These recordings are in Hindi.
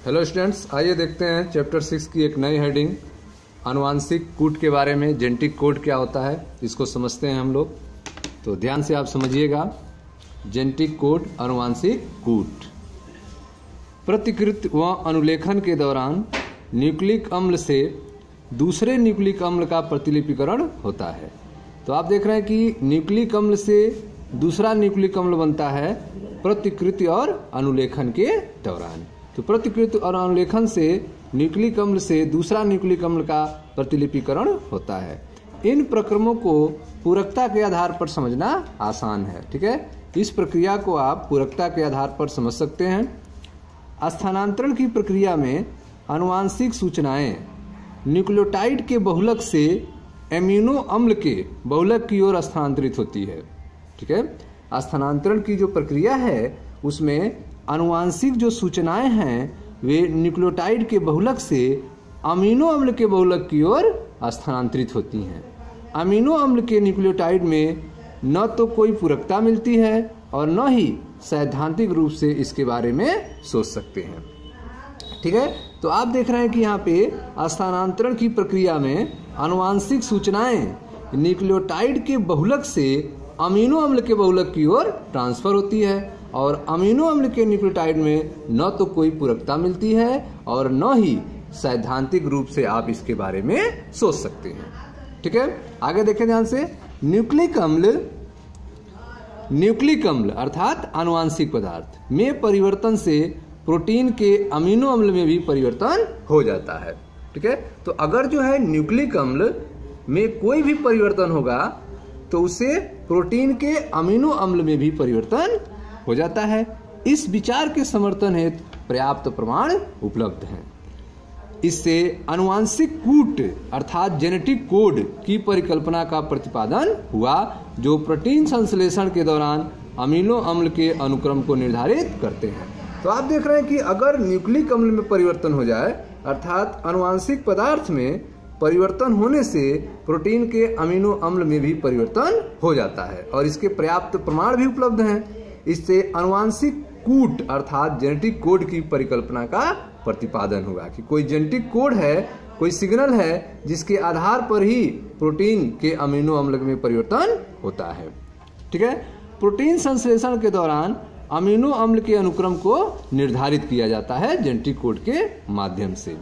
हेलो स्टूडेंट्स, आइए देखते हैं चैप्टर 6 की एक नई हेडिंग आनुवांशिक कूट के बारे में। जेनेटिक कोड क्या होता है इसको समझते हैं हम लोग। तो ध्यान से आप समझिएगा। जेनेटिक कोड, आनुवांशिक कूट। प्रतिकृति व अनुलेखन के दौरान न्यूक्लिक अम्ल से दूसरे न्यूक्लिक अम्ल का प्रतिलिपिकरण होता है। तो आप देख रहे हैं कि न्यूक्लिक अम्ल से दूसरा न्यूक्लिक अम्ल बनता है प्रतिकृति और अनुलेखन के दौरान। तो प्रतिकृति और अनुलेखन से न्यूक्लिक अम्ल से दूसरा न्यूक्लिक अम्ल का प्रतिलिपिकरण होता है। इन प्रक्रमों को पूरकता के आधार पर समझना आसान है। ठीक है, इस प्रक्रिया को आप पूरकता के आधार पर समझ सकते हैं। स्थानांतरण की प्रक्रिया में आनुवांशिक सूचनाएं न्यूक्लियोटाइड के बहुलक से एमिनो अम्ल के बहुलक की ओर स्थानांतरित होती है। ठीक है, स्थानांतरण की जो प्रक्रिया है उसमें आनुवांशिक जो सूचनाएं हैं वे न्यूक्लियोटाइड के बहुलक से अमीनो अम्ल के बहुलक की ओर स्थानांतरित होती हैं। अमीनो अम्ल के न्यूक्लियोटाइड में न तो कोई पूरकता मिलती है और न ही सैद्धांतिक रूप से इसके बारे में सोच सकते हैं। ठीक है, तो आप देख रहे हैं कि यहाँ पे स्थानांतरण की प्रक्रिया में आनुवांशिक सूचनाएं न्यूक्लियोटाइड के बहुलक से अमीनो अम्ल के बहुलक की ओर ट्रांसफर होती है और अमीनो अम्ल के न्यूक्लियोटाइड में न तो कोई पूरकता मिलती है और न ही सैद्धांतिक रूप से आप इसके बारे में सोच सकते हैं। ठीक है, आगे देखें ध्यान से। न्यूक्लिक अम्ल अर्थात आनुवांशिक पदार्थ में परिवर्तन से प्रोटीन के अमीनो अम्ल में भी परिवर्तन हो जाता है। ठीक है, तो अगर जो है न्यूक्लिक अम्ल में कोई भी परिवर्तन होगा तो उसे प्रोटीन के अमीनो अम्ल में भी परिवर्तन हो जाता है। इस विचार के समर्थन हेतु पर्याप्त प्रमाण उपलब्ध हैं। इससे आनुवांशिक कूट अर्थात जेनेटिक कोड की परिकल्पना का प्रतिपादन हुआ जो प्रोटीन संश्लेषण के दौरान अमीनो अम्ल के अनुक्रम को निर्धारित करते हैं। तो आप देख रहे हैं कि अगर न्यूक्लिक अम्ल में परिवर्तन हो जाए अर्थात आनुवांशिक पदार्थ में परिवर्तन होने से प्रोटीन के अमीनो अम्ल में भी परिवर्तन हो जाता है और इसके पर्याप्त प्रमाण भी उपलब्ध हैं। इससे आनुवांशिक कूट अर्थात जेनेटिक कोड की परिकल्पना का प्रतिपादन होगा कि कोई जेनेटिक कोड है, कोई सिग्नल है जिसके आधार पर ही प्रोटीन के अमीनो अम्ल में परिवर्तन होता है। ठीक है, प्रोटीन संश्लेषण के दौरान अमीनो अम्ल के अनुक्रम को निर्धारित किया जाता है जेनेटिक कोड के माध्यम से।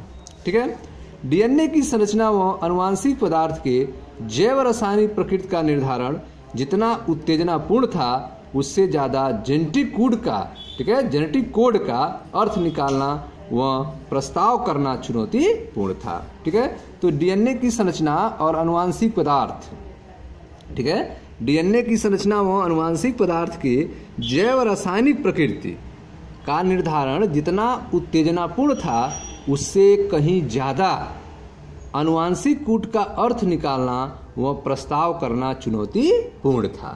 ठीक है, डीएनए की संरचना व आनुवांशिक पदार्थ के जैव रासायनिक प्रकृति का निर्धारण जितना उत्तेजनापूर्ण था उससे ज्यादा जेनेटिक कोड का, ठीक है, जेनेटिक कोड का अर्थ निकालना व प्रस्ताव करना चुनौतीपूर्ण था। ठीक है, तो डीएनए की संरचना और आनुवांशिक पदार्थ, ठीक है, डीएनए की संरचना व आनुवांशिक पदार्थ के जैव रासायनिक प्रकृति का निर्धारण जितना उत्तेजनापूर्ण था उससे कहीं ज्यादा आनुवांशिक कूट का अर्थ निकालना व प्रस्ताव करना चुनौतीपूर्ण था।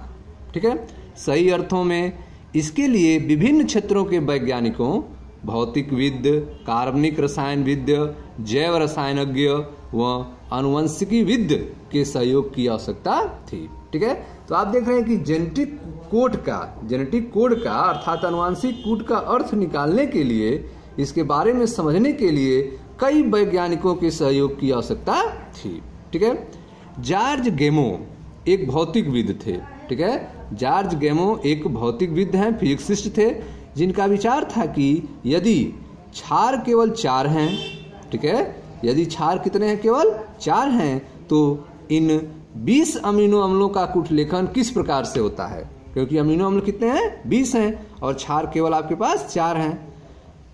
ठीक है, सही अर्थों में इसके लिए विभिन्न क्षेत्रों के वैज्ञानिकों, भौतिकविद, कार्बनिक रसायनविद, जैव रसायनज्ञ व आनुवंशिकीविद के सहयोग की आवश्यकता थी। ठीक है, तो आप देख रहे हैं कि जेनेटिक कोड का अर्थात आनुवांशिक कूट का अर्थ निकालने के लिए, इसके बारे में समझने के लिए कई वैज्ञानिकों के सहयोग की आवश्यकता थी। ठीक है, जॉर्ज गेमो एक भौतिकविद थे। ठीक है, जॉर्ज गेमो एक भौतिकविद हैं, फिजिसिस्ट थे, जिनका विचार था कि यदि क्षार केवल 4 हैं, ठीक है, यदि क्षार कितने हैं, केवल 4 हैं, तो इन 20 अमीनो अम्लों का कूटलेखन किस प्रकार से होता है, क्योंकि अमीनो अम्ल कितने हैं, 20 हैं और क्षार केवल आपके पास 4 हैं।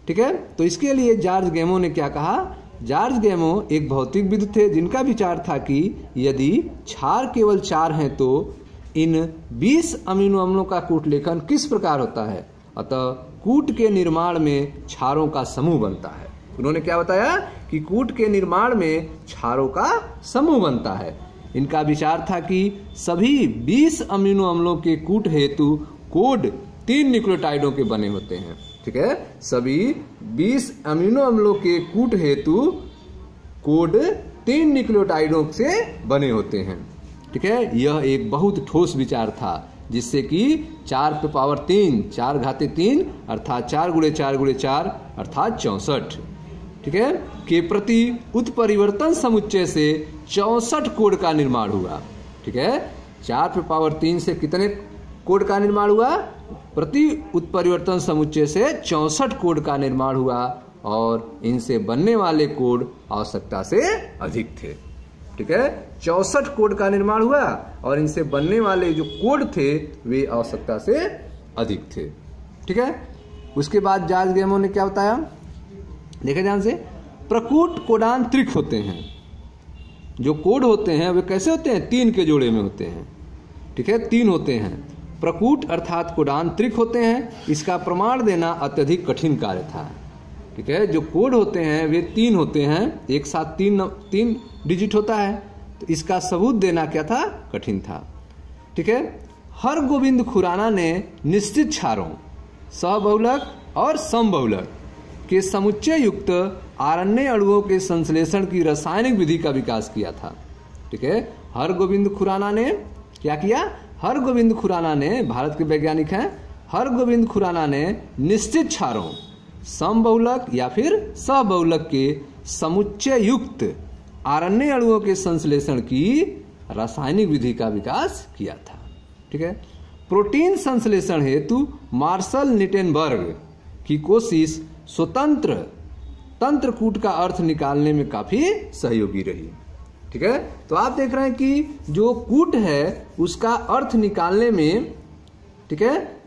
ठीक है, तो इसके लिए जॉर्ज गेमो ने क्या कहा, जॉर्ज गेमो एक भौतिकविद थे जिनका विचार था कि यदि क्षार केवल 4 हैं तो इन 20 अमीनो अम्लों का कूटलेखन किस प्रकार होता है, अतः कूट के निर्माण में क्षारों का समूह बनता है। उन्होंने क्या बताया कि कूट के निर्माण में क्षारों का समूह बनता है। इनका विचार था कि सभी 20 अमीनो अम्लों के कूट हेतु कोड 3 न्यूक्लियोटाइडों के बने होते हैं। ठीक है, सभी 20 अमीनो अम्लों के कूट हेतु कोड 3 न्यूक्लियोटाइडों से बने होते हैं। ठीक है, यह एक बहुत ठोस विचार था जिससे कि 4 पे पावर 3, 4 घाते 3 अर्थात 4 गुणे 4 गुणे 4 अर्थात 64, ठीक है, के प्रति उत्परिवर्तन समुच्चय से 64 कोड का निर्माण हुआ। ठीक है, 4 पे पावर 3 से कितने कोड का निर्माण हुआ? प्रति उत्परिवर्तन समुच्चय से 64 कोड का निर्माण हुआ और इनसे बनने वाले कोड आवश्यकता से अधिक थे। ठीक है, 64 कोड का निर्माण हुआ और इनसे बनने वाले जो कोड थे वे आवश्यकता से अधिक थे। ठीक है, उसके बाद जॉर्ज गेमो ने क्या बताया, देखे ध्यान से, प्रकूट कोडांतरिक होते हैं। जो कोड होते हैं वे कैसे होते हैं? 3 के जोड़े में होते हैं। ठीक है, 3 होते हैं। प्रकूट अर्थात कोडांतरिक होते हैं। इसका प्रमाण देना अत्यधिक कठिन कार्य था। ठीक है, जो कोड होते हैं वे 3 होते हैं, एक साथ 3 डिजिट होता है, तो इसका सबूत देना क्या था? कठिन था। ठीक है, हरगोविंद खुराना ने निश्चित क्षारों, सहबहुलक और समबहुलक के समुच्चय युक्त आरण्य अणुओं के संश्लेषण की रासायनिक विधि का विकास किया था। ठीक है, हरगोविंद खुराना ने क्या किया? हरगोविंद खुराना ने, भारत के वैज्ञानिक हैं, हरगोविंद खुराना ने निश्चित क्षारों, समबहुलक या फिर सहबहुलक के समुच्चय युक्त आरण्य अणुओं के संश्लेषण की रासायनिक विधि का विकास किया था। ठीक है, प्रोटीन संश्लेषण हेतु मार्शल निटेनबर्ग की कोशिश स्वतंत्र तंत्रकूट का अर्थ निकालने में काफी सहयोगी रही। ठीक है, तो आप देख रहे हैं कि जो कूट है उसका अर्थ निकालने में, ठीक है,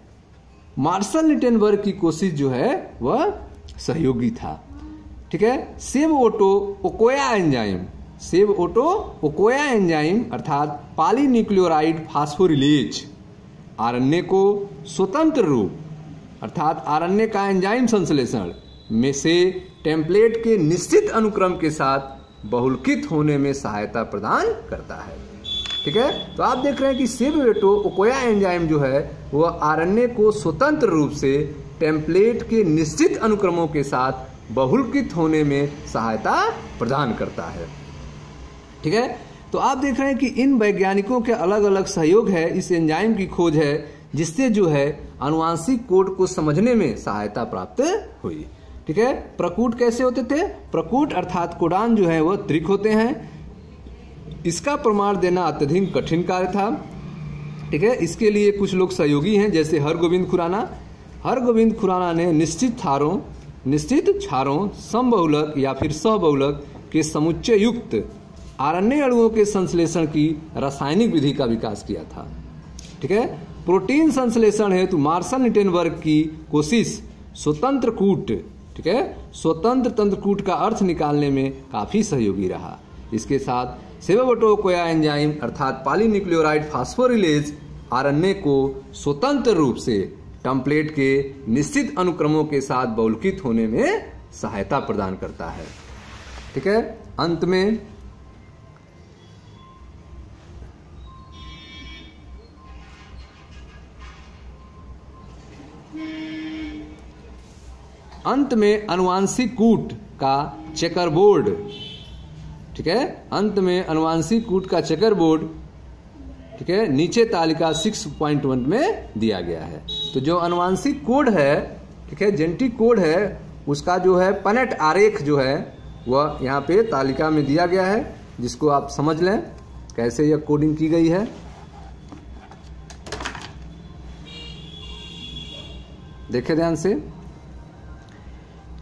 मार्शल निटेनबर्ग की कोशिश जो है वह सहयोगी था। ठीक है, सेब ओटो ओकोया एंजाइम, सेब ओटो ओकोया एंजाइम अर्थात पॉलीन्यूक्लियोराइड फास्फोरिलेज आरएनए को स्वतंत्र रूप अर्थात आरएनए का एंजाइम संश्लेषण में से टेम्पलेट के निश्चित अनुक्रम के साथ बहुलकित होने में सहायता प्रदान करता है। ठीक है, तो आप देख रहे हैं कि सेब ओटो ओकोया एंजाइम जो है वह आरएनए को स्वतंत्र रूप से टेम्पलेट के निश्चित अनुक्रमों के साथ बहुलकित होने में सहायता प्रदान करता है। ठीक है, तो आप देख रहे हैं कि इन वैज्ञानिकों के अलग अलग सहयोग है, इस एंजाइम की खोज है जिससे जो है आनुवांशिक कोड को समझने में सहायता प्राप्त हुई। ठीक है, प्रकूट कैसे होते थे? प्रकूट अर्थात कोडान जो है वह त्रिक होते हैं। इसका प्रमाण देना अत्यधिक कठिन कार्य था। ठीक है, इसके लिए कुछ लोग सहयोगी हैं जैसे हरगोविंद खुराना। हरगोविंद खुराना ने निश्चित क्षारों, समबहुलक या फिर सहबहुलक के समुच्चय युक्त आरएनए अणुओं के संश्लेषण की रासायनिक विधि का विकास किया था। ठीक है, प्रोटीन संश्लेषण हेतु मार्शल निटेनबर्ग की कोशिश स्वतंत्र कूट, ठीक है, स्वतंत्र तंत्रकूट का अर्थ निकालने में काफी सहयोगी रहा। इसके साथ सेब ओटो ओकोया एंजाइम अर्थात पॉलीन्यूक्लियोराइड फास्फोरिलेज आरएनए को स्वतंत्र रूप से टेम्पलेट के निश्चित अनुक्रमों के साथ बहुलकित होने में सहायता प्रदान करता है। ठीक है, अंत में आनुवांशिक कूट का चेकरबोर्ड, ठीक है, अंत में आनुवांशिक कूट का चेकरबोर्ड, ठीक है, नीचे तालिका 6.1 में दिया गया है। तो जो आनुवांशिक कोड है, ठीक है, जेनेटिक कोड है, उसका जो है पनेट आरेख जो है वह यहाँ पे तालिका में दिया गया है, जिसको आप समझ लें कैसे यह कोडिंग की गई है। देखिए ध्यान से,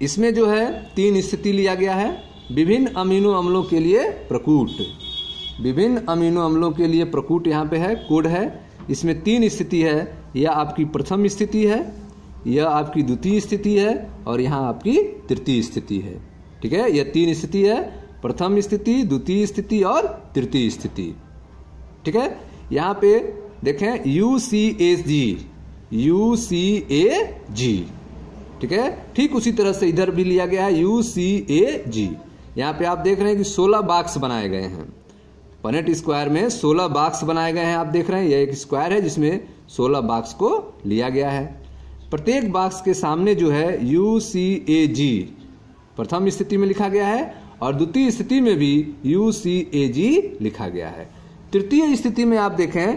इसमें जो है 3 स्थिति लिया गया है। विभिन्न अमीनो अम्लों के लिए प्रकूट, विभिन्न अमीनो अम्लों के लिए प्रकूट यहाँ पे है, कोड है। इसमें 3 स्थिति है, यह आपकी प्रथम स्थिति है, यह आपकी द्वितीय स्थिति है और यहाँ आपकी तृतीय स्थिति है। ठीक है, यह 3 स्थिति है, प्रथम स्थिति, द्वितीय स्थिति और तृतीय स्थिति। ठीक है, यहाँ पे देखें UCAG, ठीक है, ठीक उसी तरह से इधर भी लिया गया है UCAG। यहाँ पे आप देख रहे हैं कि 16 बॉक्स बनाए गए हैं। पनेट स्क्वायर में 16 बॉक्स बनाए गए हैं। आप देख रहे हैं यह एक स्क्वायर है जिसमें 16 बॉक्स को लिया गया है। प्रत्येक बॉक्स के सामने जो है UCAG प्रथम स्थिति में लिखा गया है और द्वितीय स्थिति में भी UCAG लिखा गया है। तृतीय स्थिति में आप देखें,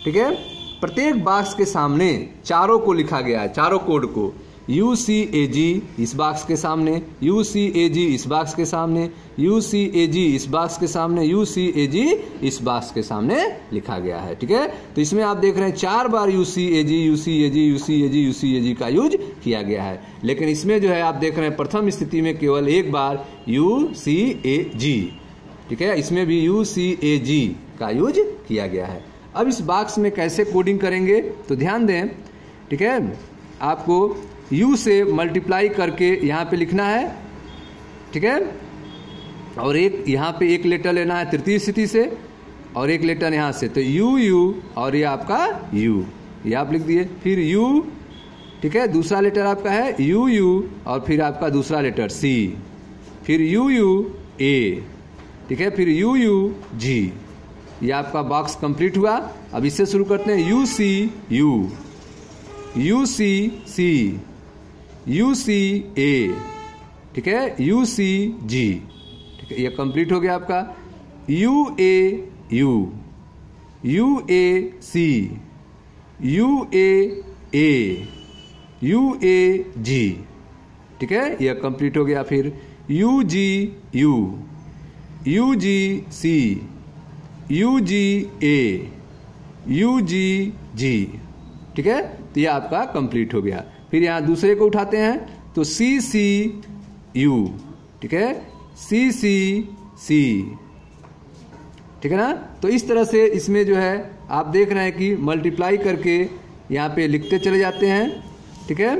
ठीक है, प्रत्येक बॉक्स के सामने चारों को लिखा गया है, चारों कोड को। UCAG इस बॉक्स के सामने, UCAG इस बॉक्स के सामने, UCAG इस बॉक्स के सामने, UCAG इस बॉक्स के सामने लिखा गया है। ठीक है, तो इसमें आप देख रहे हैं 4 बार UCAG UCAG UCAG UCAG का यूज किया गया है। लेकिन इसमें जो है आप देख रहे हैं प्रथम स्थिति में केवल एक बार UCAG। ठीक है, इसमें भी UCAG का यूज किया गया है। अब इस बॉक्स में कैसे कोडिंग करेंगे तो ध्यान दें। ठीक है, आपको U से मल्टीप्लाई करके यहाँ पे लिखना है। ठीक है, और एक यहाँ पे एक लेटर लेना है तृतीय स्थिति से और एक लेटर यहाँ से, तो U और ये आपका U, ये आप लिख दिए। फिर U, ठीक है, दूसरा लेटर आपका है U और फिर आपका दूसरा लेटर C, फिर U A, ठीक है, फिर U G। ये आपका बॉक्स कंप्लीट हुआ। अब इससे शुरू करते हैं UC C, UC A, ठीक है, UC G। ठीक है, ये कंप्लीट हो गया आपका। UA C, UA G। ठीक है, ये कंप्लीट हो गया। फिर UG C, UG A, UG G। ठीक है, तो ये आपका कंप्लीट हो गया। फिर यहाँ दूसरे को उठाते हैं तो CC U, ठीक है, CC C। ठीक है ना। तो इस तरह से इसमें जो है आप देख रहे हैं कि मल्टीप्लाई करके यहाँ पे लिखते चले जाते हैं। ठीक है,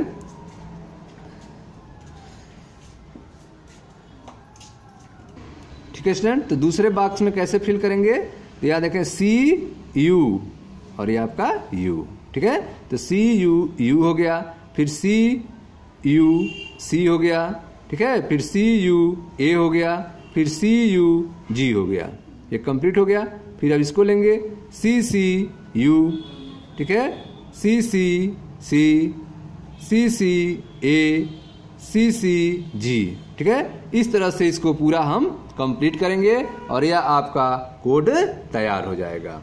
ठीक है स्टूडेंट। तो दूसरे बॉक्स में कैसे फिल करेंगे तो यहाँ देखें CU और ये आपका U। ठीक है, तो CU हो गया, फिर CU C हो गया। ठीक है, फिर CU A हो गया, फिर CU G हो गया। ये कंप्लीट हो गया। फिर अब इसको लेंगे CCU, ठीक है, CC C, CC A, CC G। ठीक है, इस तरह से इसको पूरा हम कंप्लीट करेंगे और यह आपका कोड तैयार हो जाएगा।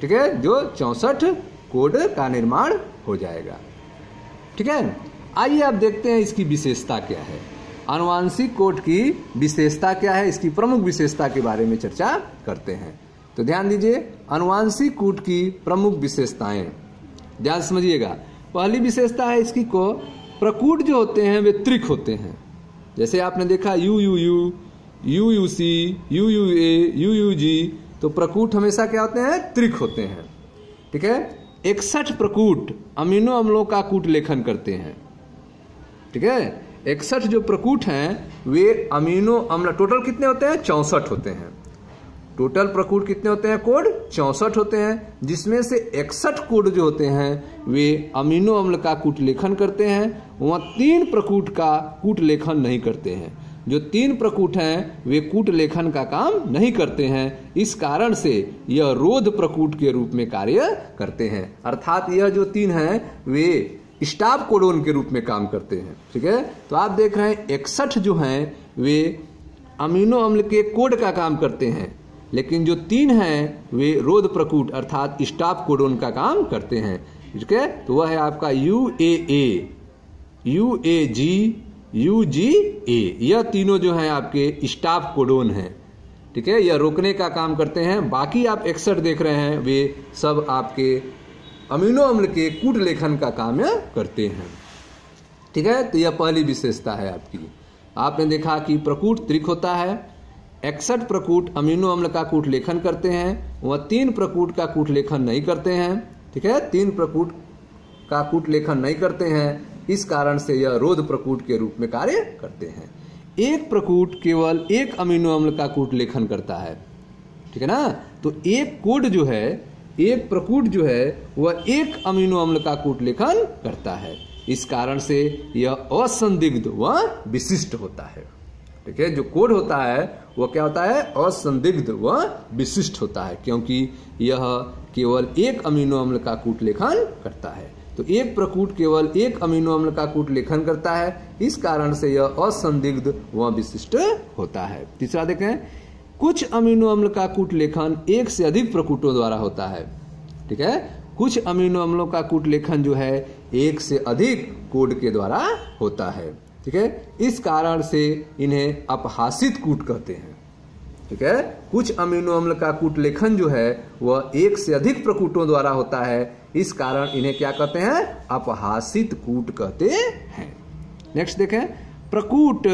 ठीक है, जो 64 कोड का निर्माण हो जाएगा। ठीक है, आइए आप देखते हैं इसकी विशेषता क्या है। आनुवांशिक कोड की विशेषता क्या है, इसकी प्रमुख विशेषता के बारे में चर्चा करते हैं। तो ध्यान दीजिए, आनुवांशिक कोड की प्रमुख विशेषताएं ध्यान समझिएगा। पहली विशेषता है इसकी को प्रकूट जो होते हैं वे त्रिक होते हैं। जैसे आपने देखा UUU, UUC, UUA, UUG, तो प्रकूट हमेशा क्या होते हैं, त्रिक होते हैं। ठीक है, 61 प्रकूट अमीनो अम्लों का कूट लेखन करते हैं। ठीक है, 61 जो प्रकूट हैं वे अमीनो अम्ल, टोटल कितने होते हैं, 64 होते हैं। टोटल प्रकूट कितने होते हैं, कोड 64 होते हैं, जिसमें से 61 कोड जो होते हैं वे अमीनो अम्ल का कूट लेखन करते हैं। वहाँ 3 प्रकूट का कूट लेखन नहीं करते हैं। जो 3 प्रकूट हैं वे कूट लेखन का काम नहीं करते हैं। इस कारण से यह रोध प्रकूट के रूप में कार्य करते हैं। अर्थात यह जो 3 हैं वे स्टॉप कोडोन के रूप में काम करते हैं। ठीक है, तो आप देख रहे हैं 61 जो हैं वे अमीनो अम्ल के कोड का काम करते हैं, लेकिन जो 3 हैं वे रोध प्रकूट अर्थात स्टॉप कोडोन का काम करते हैं। ठीक है, तो वह है आपका UAA, UAG, UGA। यह तीनों जो हैं आपके स्टॉप कोडोन हैं। ठीक है, यह रोकने का काम करते हैं। बाकी आप 61 देख रहे हैं वे सब आपके अमीनो अम्ल के कूट लेखन का काम करते हैं। ठीक है, तो यह पहली विशेषता है आपकी। आपने देखा कि प्रकूट त्रिक होता है। 61 प्रकूट अमीनो अम्ल का कूट लेखन करते हैं, वह 3 प्रकूट का कूट लेखन नहीं करते हैं। ठीक है, 3 प्रकूट का कूट लेखन नहीं करते हैं, इस कारण से यह रोध प्रकूट के रूप में कार्य करते हैं। एक प्रकूट केवल एक अमीनो अम्ल का कूट लेखन करता है। ठीक है ना, तो एक कोड जो है, एक प्रकूट जो है वह एक अमीनो अम्ल का कूट लेखन करता है। इस कारण से यह असंदिग्ध व विशिष्ट होता है। ठीक है, जो कोड होता है वह क्या होता है, असंदिग्ध व विशिष्ट होता है, क्योंकि यह केवल एक अमीनो अम्ल का कूट लेखन करता है। तो एक प्रकूट केवल एक अमीनो अम्ल का कूट लेखन करता है, इस कारण से यह असंदिग्ध व विशिष्ट होता है। तीसरा देखें, कुछ अमीनो अम्ल का कूट लेखन एक से अधिक प्रकूटों द्वारा होता है। ठीक है, कुछ अमीनो अम्लों का कूट लेखन जो है एक से अधिक कोड के द्वारा होता है। ठीक है, इस कारण से इन्हें अपहासित कूट कहते हैं। ठीक है, कुछ अमीनो अम्ल का कूट लेखन जो है वह एक से अधिक प्रकूटों द्वारा होता है, इस कारण इन्हें क्या कहते हैं? अपहासित कूट कहते हैं। नेक्स्ट देखें, प्रकूट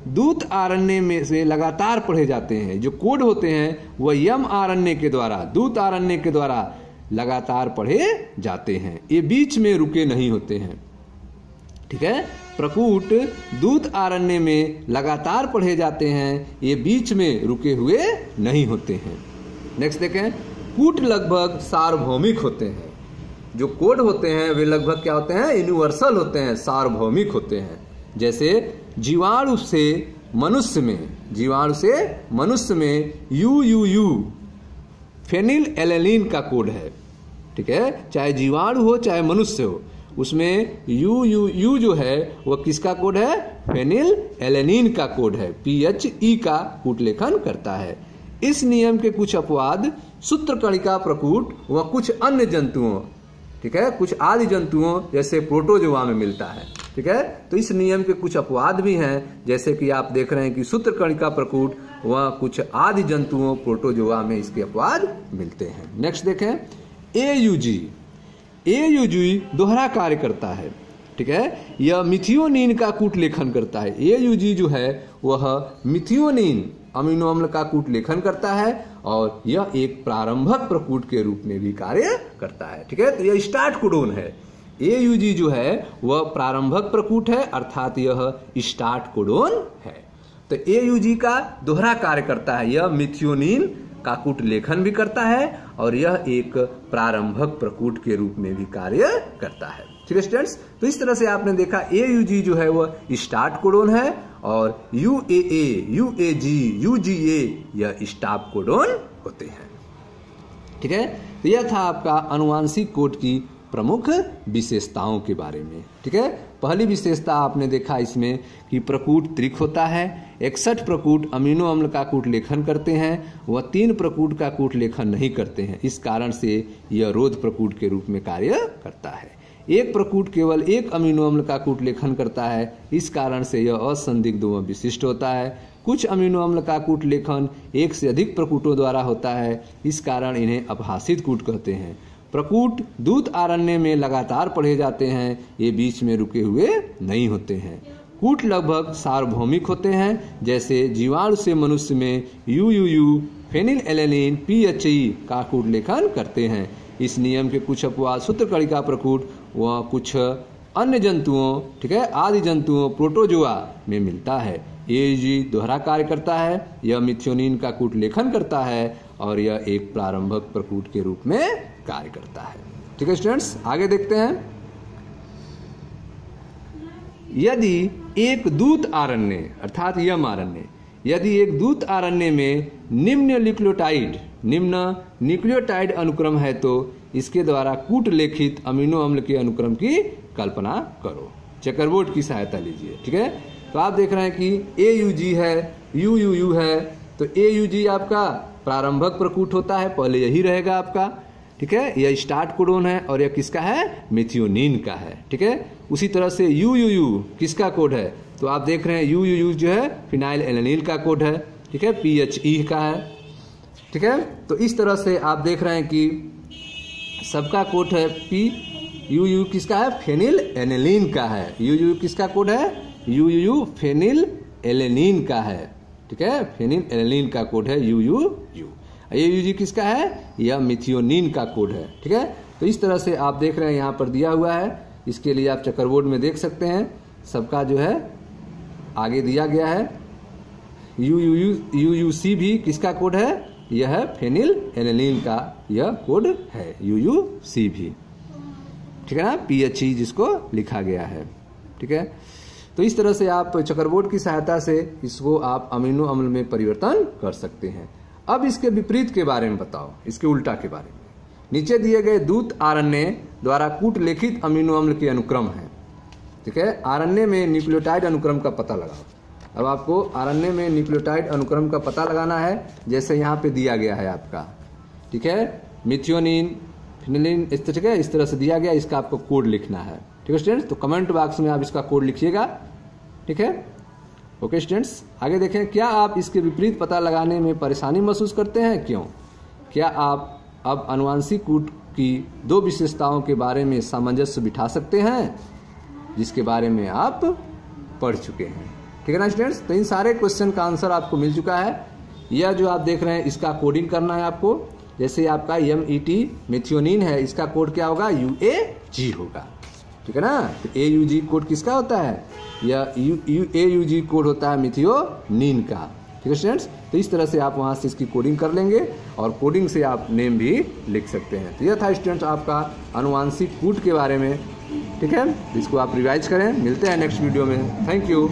दूत आरण्य में से लगातार पढ़े जाते हैं। जो कोड होते हैं वह यम आरण्य के द्वारा, दूत आरण्य के द्वारा लगातार पढ़े जाते हैं, ये बीच में रुके नहीं होते हैं। ठीक है, प्रकूट दूत आरण्य में लगातार पढ़े जाते हैं, ये बीच में रुके हुए नहीं होते हैं। नेक्स्ट देखें, कूट लगभग सार्वभौमिक होते हैं। जो कोड होते हैं वे लगभग क्या होते हैं? यूनिवर्सल होते हैं, सार्वभौमिक होते हैं। जैसे जीवाणु से मनुष्य में UUU फेनिल एलेनिन का कोड है। ठीक है, चाहे जीवाणु हो चाहे मनुष्य हो, उसमें UUU जो है वह किसका कोड है? फेनिल एलेनिन का कोड है, PHE का कूट लेखन करता है। इस नियम के कुछ अपवाद सूत्रकणिका प्रकूट व कुछ अन्य जंतुओं, ठीक है, कुछ आदि जंतुओं जैसे प्रोटोजोआ में मिलता है। ठीक है, तो इस नियम के कुछ अपवाद भी हैं, जैसे कि आप देख रहे हैं कि सूत्रकणिका प्रकूट व कुछ आदि जंतुओं प्रोटोजोआ में इसके अपवाद मिलते हैं। नेक्स्ट देखें, AUG दोहरा कार्य करता है। ठीक है, यह मिथियोनिन का कूट लेखन करता है। AUG जो है वह मिथियोनिन अमीनो अम्ल का कूट लेखन करता है और यह एक प्रारंभक प्रकूट के रूप में भी कार्य करता है। ठीक है, तो यह स्टार्ट कोडोन है। AUG जो है वह प्रारंभक प्रकूट है, अर्थात यह स्टार्ट कोडोन है। तो AUG का दोहरा कार्य करता है, यह मिथियोनिन का कूट लेखन भी करता है और यह एक प्रारंभक प्रकूट के रूप में भी कार्य करता है। ठीक है स्टूडेंट्स, तो इस तरह से आपने देखा AUG जो है वह स्टार्ट कोडोन है और UAA, UAG, UGA यह स्टॉप कोडोन होते हैं। ठीक है, तो यह था आपका आनुवांशिक कोड की प्रमुख विशेषताओं के बारे में। ठीक है, पहली विशेषता आपने देखा इसमें कि प्रकूट त्रिक होता है। 61 प्रकूट अमीनो अम्ल का कूट लेखन करते हैं, वह 3 प्रकूट का कूट लेखन नहीं करते हैं, इस कारण से यह रोध प्रकूट के रूप में कार्य करता है। एक प्रकूट केवल एक अमीनो अम्ल का कूट लेखन करता है, इस कारण से यह असंदिग्ध व विशिष्ट होता है। कुछ अमीनो अम्ल का कूट लेखन एक से अधिक प्रकूटों द्वारा होता है, इस कारण इन्हें अपहासित कूट कहते हैं। प्रकूट दूत आरण्य में लगातार पढ़े जाते हैं, ये बीच में रुके हुए नहीं होते हैं। कूट लगभग सार्वभौमिक होते हैं, जैसे जीवाणु से मनुष्य में UUU फेनिल एलेनिन PHE का कूट लेखन करते हैं। इस नियम के कुछ अपवाद सूत्रकणिका प्रकूट व कुछ अन्य जंतुओं, ठीक है, आदि जंतुओं प्रोटोजोआ में मिलता है। AUG दोहरा कार्य करता है, यह मिथियोनिन का कूट लेखन करता है और यह एक प्रारंभक प्रकूट के रूप में कार्य करता है। ठीक है स्टूडेंट्स, आगे देखते हैं। यदि एक दूत आरण्य अर्थात यम आरण्य, यदि एक दूत आरण्य में निम्न न्यूक्लियोटाइड अनुक्रम है तो इसके द्वारा कूट लेखित अमीनो अम्ल के अनुक्रम की कल्पना करो। चेकरबोर्ड की सहायता लीजिए। ठीक है, तो आप देख रहे हैं कि AUG है, UUU है, तो AUG आपका प्रारंभक प्रकूट होता है, पहले यही रहेगा आपका। ठीक है, यह स्टार्ट कोडोन है और यह किसका है? मिथियोनिन का है। ठीक है, उसी तरह से UUU किसका कोड है? तो आप देख रहे हैं UUU जो है फिनाइल एलेनिल का कोड है। ठीक है, PHE का है। ठीक है, तो इस तरह से आप देख रहे हैं कि सबका कोड है UUU किसका है? फेनिल एलेनिन का है। UUU किसका कोड है? UUU फेनिल एलेनिन का है। ठीक है, फेनिल एलेनिन का कोड है UUU। AUG किसका है? यह मिथियोनिन का कोड है। ठीक है, तो इस तरह से आप देख रहे हैं यहाँ पर दिया हुआ है, इसके लिए आप चेकरबोर्ड में देख सकते हैं, सबका जो है आगे दिया गया है। UUC भी किसका कोड है? यह है फेनिल एलेनिन का यह कोड है UUC भी। ठीक है ना, PHE जिसको लिखा गया है। ठीक है, तो इस तरह से आप चेकरबोर्ड की सहायता से इसको आप अमीनो अम्ल में परिवर्तन कर सकते हैं। अब इसके विपरीत के बारे में बताओ, इसके उल्टा के बारे में। नीचे दिए गए दूत आरण्य द्वारा कूट लेखित अमीनो अम्ल के अनुक्रम है। ठीक है, आरण्य में न्यूक्लियोटाइड अनुक्रम का पता लगाओ। अब आपको आरण्य में न्यूक्लियोटाइड अनुक्रम का पता लगाना है, जैसे यहाँ पे दिया गया है आपका। ठीक है, मिथियोनिन फिनिलिन इस तरह से दिया गया, इसका आपको कोड लिखना है। ठीक है स्टूडेंट्स, तो कमेंट बॉक्स में आप इसका कोड लिखिएगा। ठीक है, ओके स्टूडेंट्स, आगे देखें। क्या आप इसके विपरीत पता लगाने में परेशानी महसूस करते हैं? क्यों? क्या आप अब आनुवंशिक कूट की 2 विशेषताओं के बारे में सामंजस्य बिठा सकते हैं जिसके बारे में आप पढ़ चुके हैं? ठीक है ना स्टूडेंट्स, तो इन सारे क्वेश्चन का आंसर आपको मिल चुका है। यह जो आप देख रहे हैं इसका कोडिंग करना है आपको। जैसे आपका MET मेथियोनिन है, इसका कोड क्या होगा? UAG होगा। ठीक है ना, तो AUG कोड किसका होता है? यह AUG कोड होता है मेथियोनिन का। ठीक है स्टूडेंट्स, तो इस तरह से आप वहाँ से इसकी कोडिंग कर लेंगे और कोडिंग से आप नेम भी लिख सकते हैं। तो यह था स्टूडेंट्स आपका आनुवंशिक कूट के बारे में। ठीक है, इसको आप रिवाइज करें। मिलते हैं नेक्स्ट वीडियो में। Thank you.